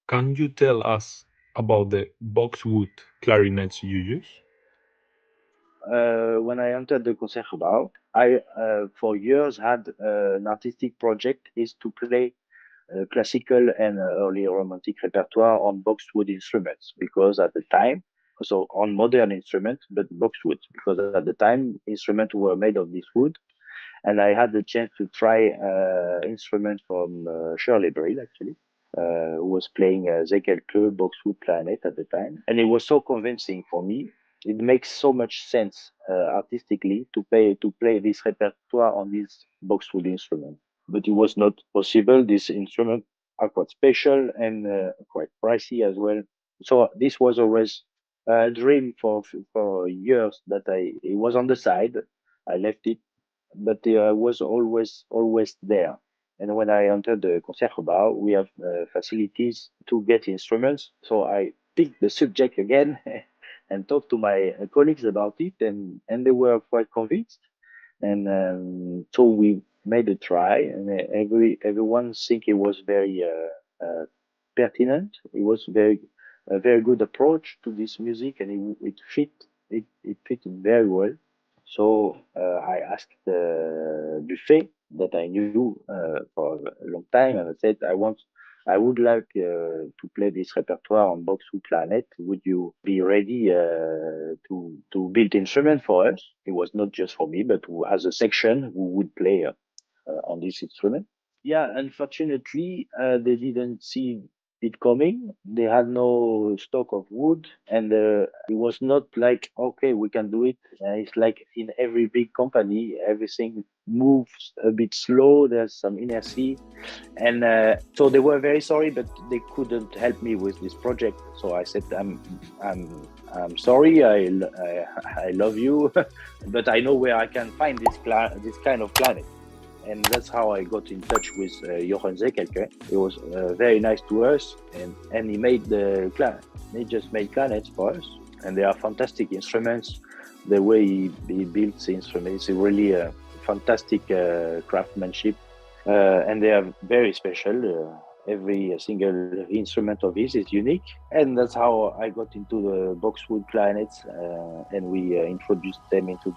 Can you tell us about the boxwood clarinets you use? When I entered the Concertgebouw, I for years had an artistic project is to play classical and early romantic repertoire on boxwood instruments because at the time, so on modern instruments, but boxwood because at the time instruments were made of this wood, and I had the chance to try instruments from Shirley Brill actually. Who was playing Zekelke boxwood clarinet at the time, and it was so convincing for me. It makes so much sense artistically to play this repertoire on this boxwood instrument, but it was not possible. These instruments are quite special and quite pricey as well. So this was always a dream for years that I it was on the side. I left it, but I was always there. And when I entered the Concertgebouw, we have facilities to get instruments. So I picked the subject again and talked to my colleagues about it, and they were quite convinced. And so we made a try, and everyone think it was very pertinent. It was a very good approach to this music, and it fit very well. So I asked Buffet that I knew for a long time, and I said I would like to play this repertoire on Boxwood Planet. Would you be ready to build instrument for us? It was not just for me, but as a section who would play on this instrument. Yeah, unfortunately, they didn't see it coming. They had no stock of wood, and it was not like, okay, we can do it. It's like in every big company, everything moves a bit slow. There's some inertia, and so they were very sorry, but they couldn't help me with this project. So I said, I'm sorry. I love you, but I know where I can find this kind of planet, and that's how I got in touch with Johan Zekelke. He was very nice to us, and he made the clan. He just made planets for us, and they are fantastic instruments. The way he builds the instruments is really fantastic craftsmanship, and they are very special. Every single instrument of his is unique, and that's how I got into the boxwood clarinets, and we introduced them into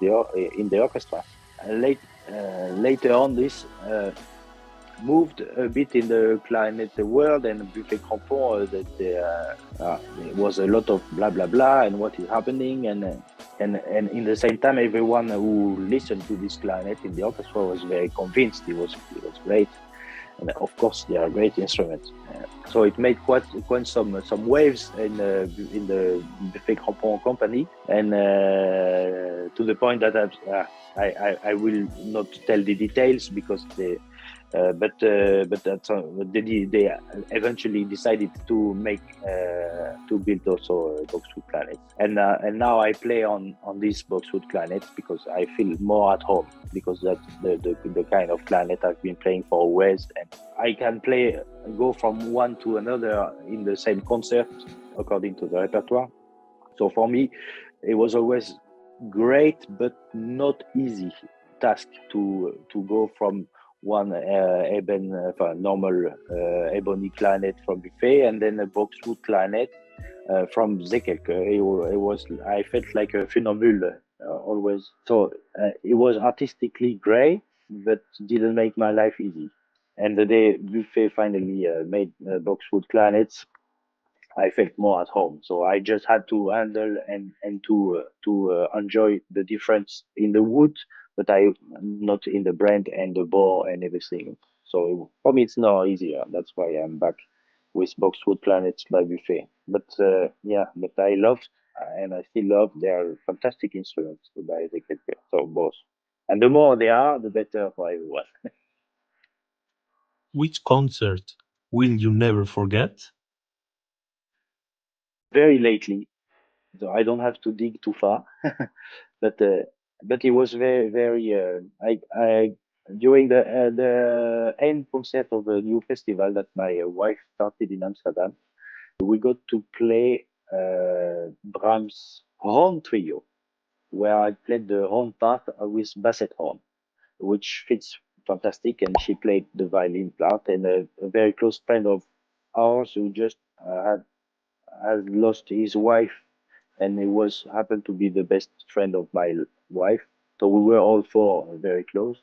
in the orchestra. Later on, this moved a bit in the clarinet world and Buffet Crampon. There was a lot of blah blah blah and what is happening, and in the same time, everyone who listened to this clarinet in the orchestra was very convinced it was great. And of course, they are great instruments. So it made quite some waves in the Buffet Crampon company, and to the point that I will not tell the details because they eventually decided to make to build also boxwood planets, and now I play on these boxwood planets because I feel more at home because that's the kind of planet I've been playing for always, and I can go from one to another in the same concert according to the repertoire. So for me, it was always great, but not easy task to go from one normal ebony clarinet from Buffet and then a boxwood clarinet from Zekelke. It was I felt like a funambule always. So it was artistically great, but didn't make my life easy. And the day Buffet finally made boxwood clarinets, I felt more at home. So I just had to handle and to enjoy the difference in the wood, but I not in the brand and the bore and everything. So for me, it's now easier. That's why I'm back with Boxwood Planets by Buffet. But yeah, but I love and I still love their fantastic instruments by the so both. And the more they are, the better for everyone. Which concert will you never forget? Very lately, so I don't have to dig too far. but it was very I during the end concert of a new festival that my wife started in Amsterdam, we got to play Brahms horn trio, where I played the horn part with basset horn, which fits fantastic, and she played the violin part, and a very close friend of ours who just had has lost his wife, and he was happened to be the best friend of my wife. So we were all four very close.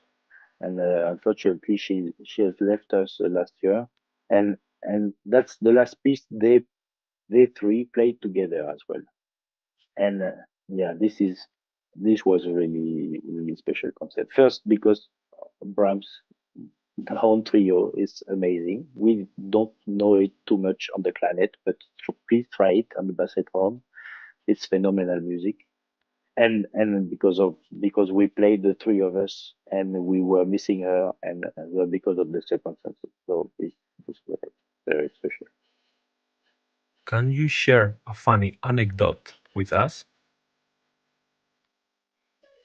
And unfortunately, she has left us last year. And that's the last piece they three played together as well. And yeah, this was a really special concert. First because Brahms the horn trio is amazing. We don't know it too much on the clarinet, but please try it on the basset horn. It's phenomenal music. And because we played the three of us and we were missing her and because of the circumstances. So this was very special. Can you share a funny anecdote with us?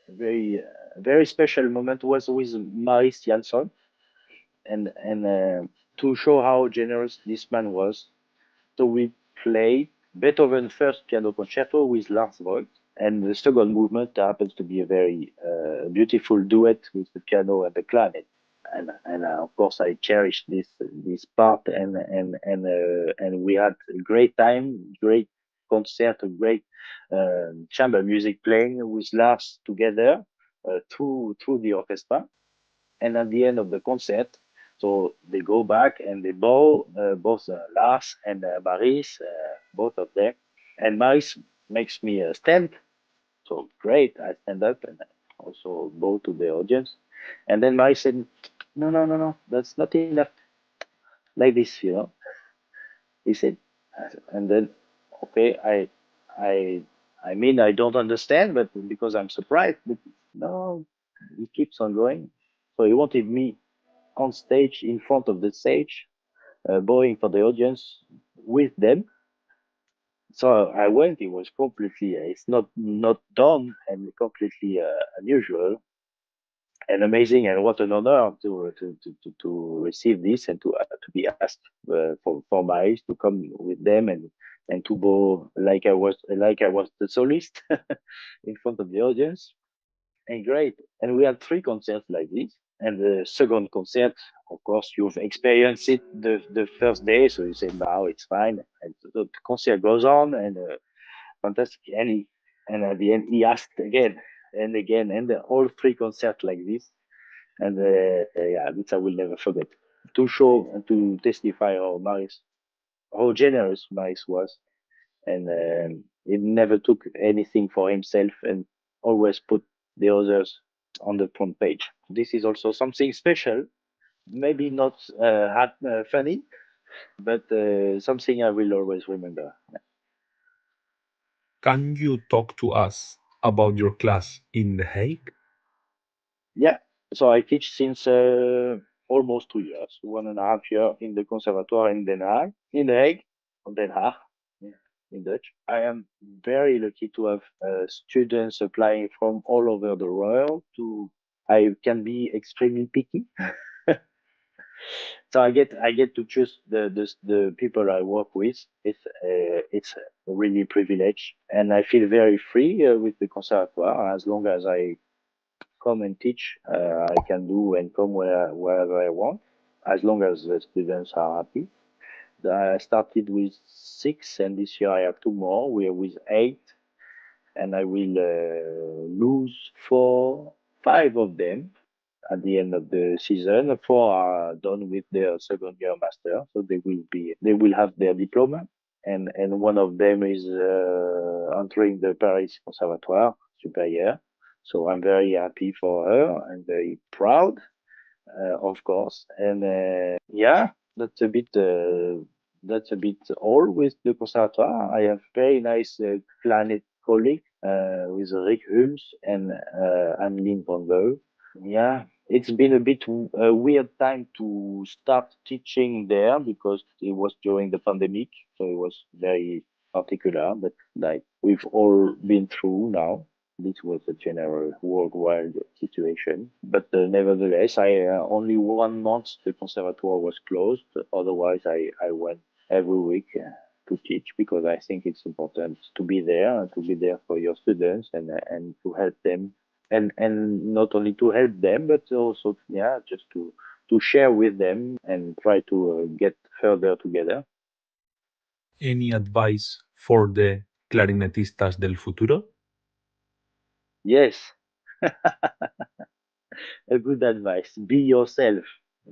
Very special moment was with Maris Jansson and to show how generous this man was. So we played Beethoven's first piano concerto with Lars Vogt, and the second movement happens to be a very beautiful duet with the piano and the clarinet. And of course I cherish this part and we had a great time, great concert, a great chamber music playing with Lars together through the orchestra. And at the end of the concert, so they go back and they bow, both Lars and Maris, both of them. And Maris makes me stand. So great, I stand up and also bow to the audience. And then Maris said, "No, no, no, no, that's not enough. Like this, you know." He said, and then okay, I, I mean, I don't understand, but because I'm surprised, but no, he keeps on going. So he wanted me on stage in front of the stage, bowing for the audience with them. So I went. It was completely. It's not done and completely unusual and amazing. And what an honor to receive this and to be asked for Maris to come with them and to bow like I was the solist in front of the audience. And great. And we had three concerts like this. And the second concert, of course, you've experienced it the first day, so you say, now it's fine. And the concert goes on, and fantastic. And at the end, he asked again and again, and all three concerts like this. And yeah, this I will never forget. To show and to testify how generous Maris was, and he never took anything for himself and always put the others on the front page. This is also something special, maybe not funny, but something I will always remember. Can you talk to us about your class in The Hague? Yeah, so I teach since almost 2 years, 1.5 year in the conservatoire in Den Haag, in The Hague, or Den Haag, yeah, in Dutch. I am very lucky to have students applying from all over the world. I can be extremely picky, so I get to choose the people I work with. It's a really privilege, and I feel very free with the conservatoire as long as I come and teach. I can do and come wherever I want, as long as the students are happy. I started with six, and this year I have two more. We're with eight, and I will lose five of them at the end of the season. Four are done with their second year master, so they will have their diploma, and one of them is entering the Paris Conservatoire Superior. So I'm very happy for her and very proud, of course. And yeah, that's a bit all with the Conservatoire. I have very nice clarinet colleague with Rick Hulms and Annelien van Gogh. Yeah, it's been a bit a weird time to start teaching there because it was during the pandemic, so it was very particular. But like we've all been through now, this was a general worldwide situation. But nevertheless, I only 1 month the conservatoire was closed. Otherwise, I went every week to teach because I think it's important to be there for your students and to help them and not only to help them but also yeah just to share with them and try to get further together. Any advice for the clarinetistas del futuro? Yes, a good advice. Be yourself.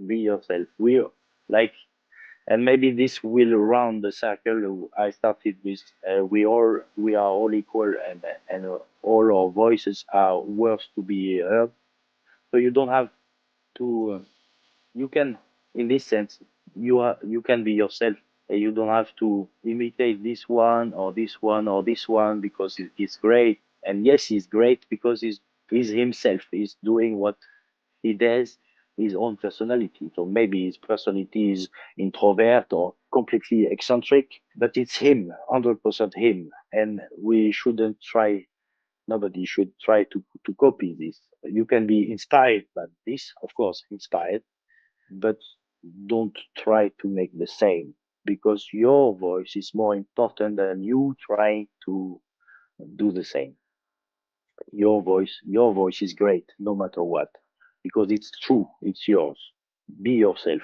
Be yourself. We like, and maybe this will round the circle I started with. We are all equal, and all our voices are worth to be heard. So you don't have to. You can, in this sense, you can be yourself. You don't have to imitate this one or this one or this one because it's great. And yes, he's great because he's himself. He's doing what he does, his own personality. So maybe his personality is introvert or completely eccentric, but it's him, 100% him. And we shouldn't try. Nobody should try to copy this. You can be inspired by this, of course, inspired, but don't try to make the same because your voice is more important than you trying to do the same. Your voice is great no matter what because it's true, it's yours. Be yourself.